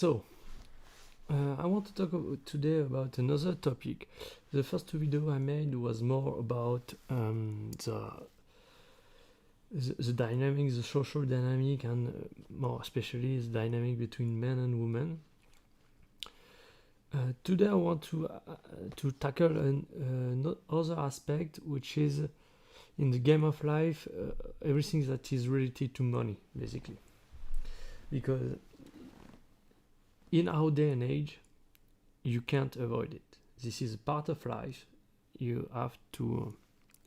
So, I want to talk today about another topic. The first two videos I made was more about the dynamic, the social dynamic, and more especially the dynamic between men and women. Today I want to tackle another aspect, which is in the game of life, everything that is related to money, basically. Because in our day and age, you can't avoid it. This is part of life. You have to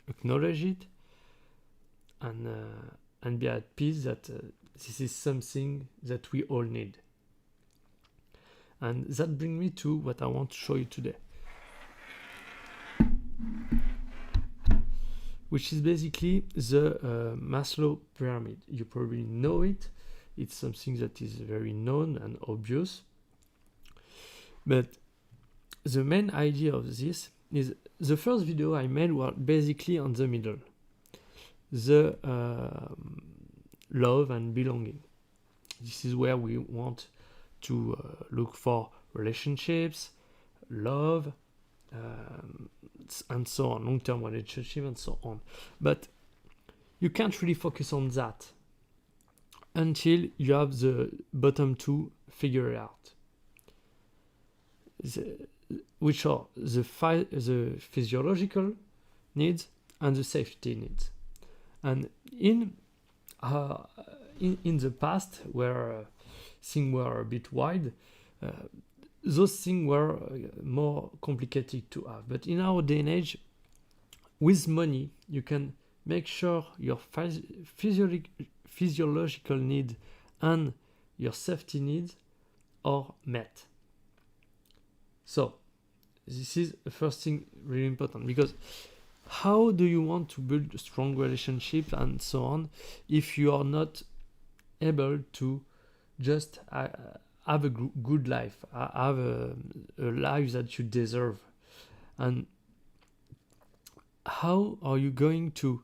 acknowledge it and be at peace that this is something that we all need. And that brings me to what I want to show you today, which is basically the Maslow Pyramid. You probably know it. It's something that is very known and obvious. But the main idea of this is the first video I made was basically on the middle, the love and belonging. This is where we want to look for relationships, love, and so on, long-term relationship and so on. But you can't really focus on that until you have the bottom two figured out, which are the physiological needs and the safety needs. And in the past, where things were a bit wide, those things were more complicated to have. But in our day and age, with money, you can make sure your physiological needs and your safety needs are met. So this is the first thing really important, because how do you want to build a strong relationship and so on if you are not able to just have a good life, have a life that you deserve? And how are you going to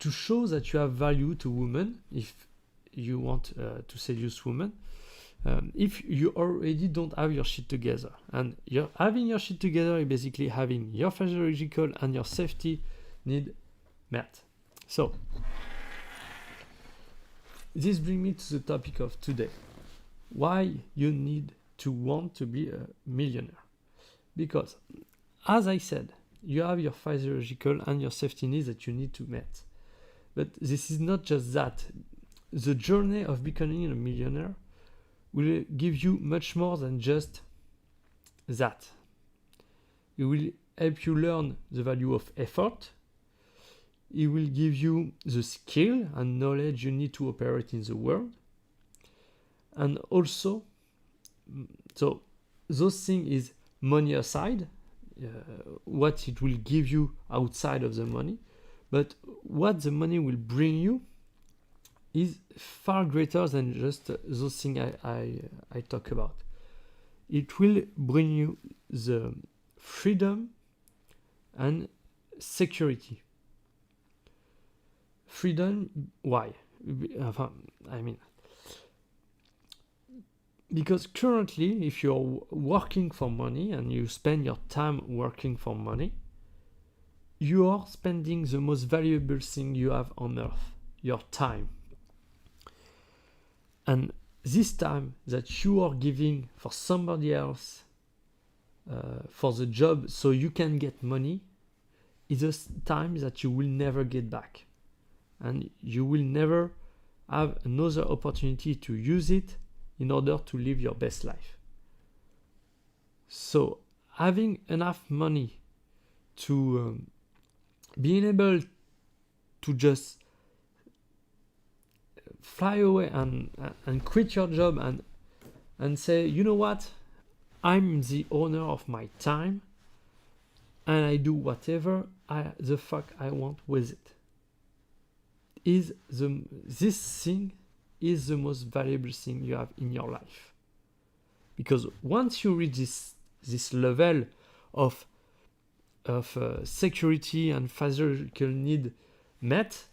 show that you have value to women, if you want to seduce women, if you already don't have your shit together? And you're having your shit together is basically having your physiological and your safety need met. So this brings me to the topic of today: why you need to want to be a millionaire. Because, as I said, you have your physiological and your safety needs that you need to meet. But this is not just that. The journey of becoming a millionaire will give you much more than just that. It will help you learn the value of effort. It will give you the skill and knowledge you need to operate in the world. And also, so those things is money aside, what it will give you outside of the money, but what the money will bring you is far greater than just those things I talk about. It will bring you the freedom and security. Freedom, why? Because currently, if you're working for money and you spend your time working for money, you are spending the most valuable thing you have on earth, your time. And this time that you are giving for somebody else, for the job, so you can get money, is a time that you will never get back. And you will never have another opportunity to use it in order to live your best life. So having enough money to being able to just fly away and quit your job and say, you know what, I'm the owner of my time and I do whatever the fuck I want with it, this thing is the most valuable thing you have in your life. Because once you reach this level of security and physiological need met,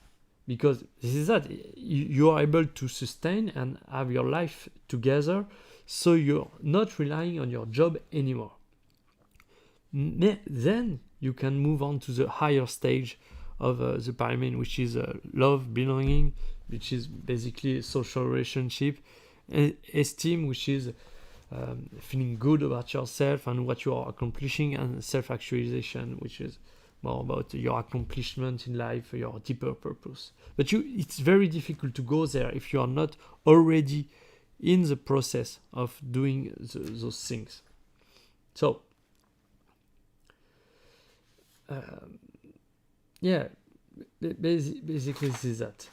because this is that you are able to sustain and have your life together, so you're not relying on your job anymore. Then you can move on to the higher stage of the pyramid, which is love, belonging, which is basically social relationship, esteem, which is feeling good about yourself and what you are accomplishing, and self-actualization, which is more about your accomplishment in life, your deeper purpose. But it's very difficult to go there if you are not already in the process of doing those things. So yeah, basically this is that.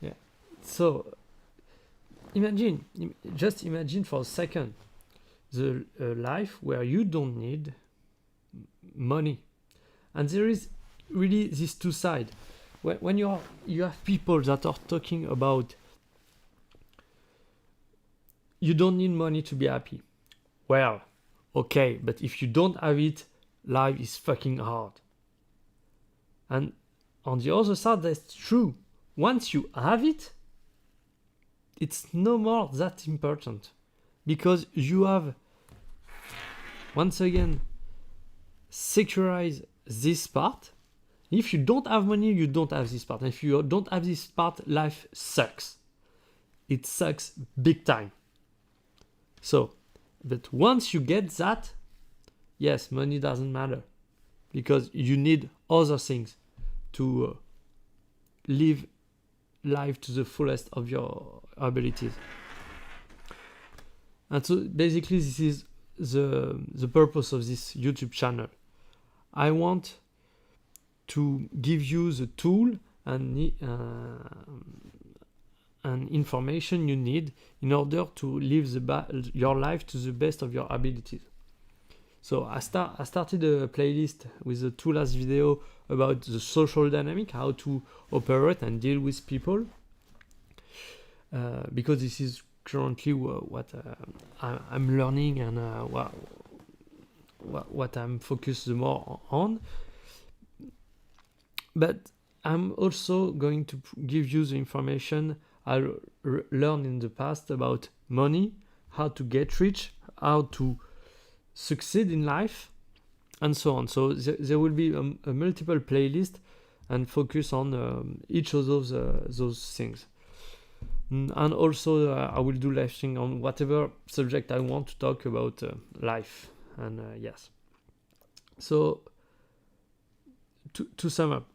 Yeah, so just imagine for a second the life where you don't need money. And there is really these two sides. When you have people that are talking about you don't need money to be happy. Well, okay, but if you don't have it, life is fucking hard. And on the other side, that's true. Once you have it, it's no more that important, because you have, once again, securized this part. If you don't have money, you don't have this part. And if you don't have this part, life sucks. It sucks big time. So, but once you get that, yes, money doesn't matter, because you need other things to live life to the fullest of your abilities. And so basically this is the purpose of this YouTube channel. I want to give you the tool and information you need in order to live your life to the best of your abilities. So I started a playlist with the two last video about the social dynamic, how to operate and deal with people, because this is currently what I'm learning and what I'm focused more on. But I'm also going to give you the information I learned in the past about money, how to get rich, how to succeed in life, and so on. So there will be a multiple playlist and focus on each of those things. And also I will do live stream on whatever subject I want to talk about life. And yes. So to sum up,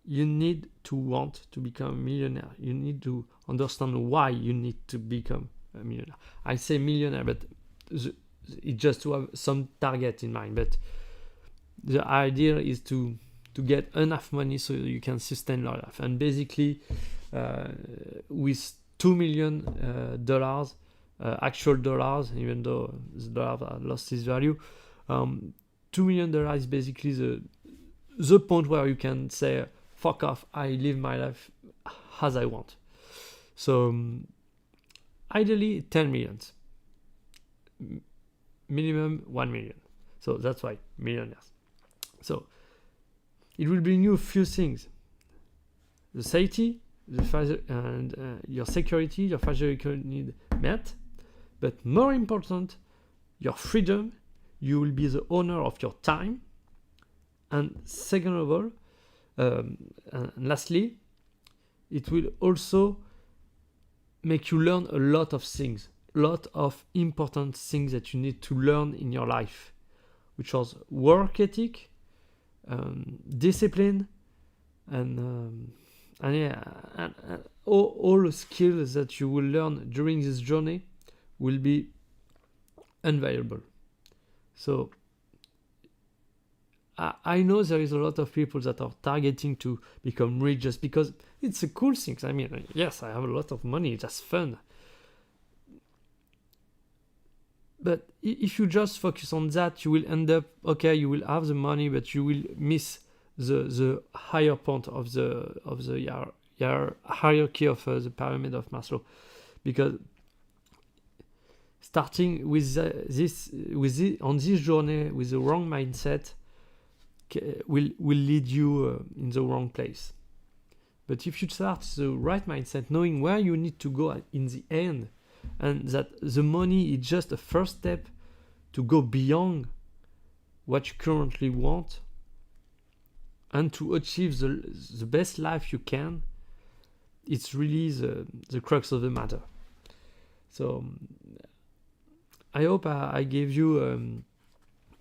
you need to want to become a millionaire. You need to understand why you need to become a millionaire. I say millionaire, but it's just to have some target in mind. But the idea is to get enough money so you can sustain your life. And basically, with $2 million, actual dollars, even though the dollar lost its value, $2 million is basically the point where you can say, fuck off, I live my life as I want. So ideally 10 millions, minimum 1 million. So that's why millionaires. So it will bring you a few things: the safety, and your security, your physical need met, but more important, your freedom. You will be the owner of your time, and second of all, and lastly, it will also make you learn a lot of things, a lot of important things that you need to learn in your life, which was work ethic, discipline, and all the skills that you will learn during this journey will be invaluable. So I know there is a lot of people that are targeting to become rich just because it's a cool thing. I mean, yes, I have a lot of money, that's fun. But if you just focus on that, you will end up, okay, you will have the money, but you will miss the higher point of the hierarchy of the pyramid of Maslow. Because starting with on this journey with the wrong mindset will lead you in the wrong place. But if you start the right mindset, knowing where you need to go in the end, and that the money is just a first step to go beyond what you currently want and to achieve the best life you can, it's really the crux of the matter. So I hope I gave you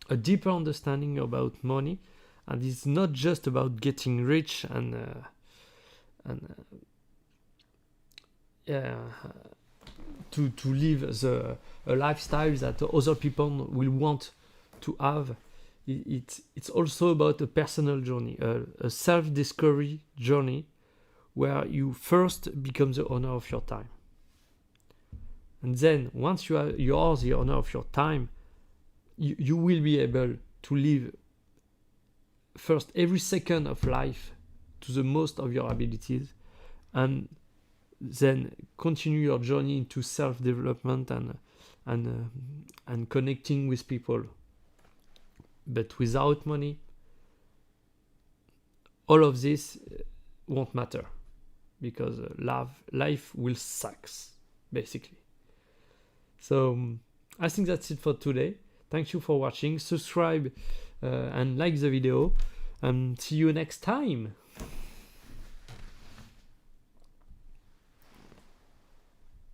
a deeper understanding about money, and it's not just about getting rich and to live a lifestyle that other people will want to have. It's also about a personal journey, a self-discovery journey, where you first become the owner of your time. And then once you are the owner of your time, you will be able to live first every second of life to the most of your abilities, and then continue your journey into self-development and connecting with people. But without money, all of this won't matter, because life will suck, basically. So I think that's it for today. Thank you for watching. Subscribe and like the video, and see you next time.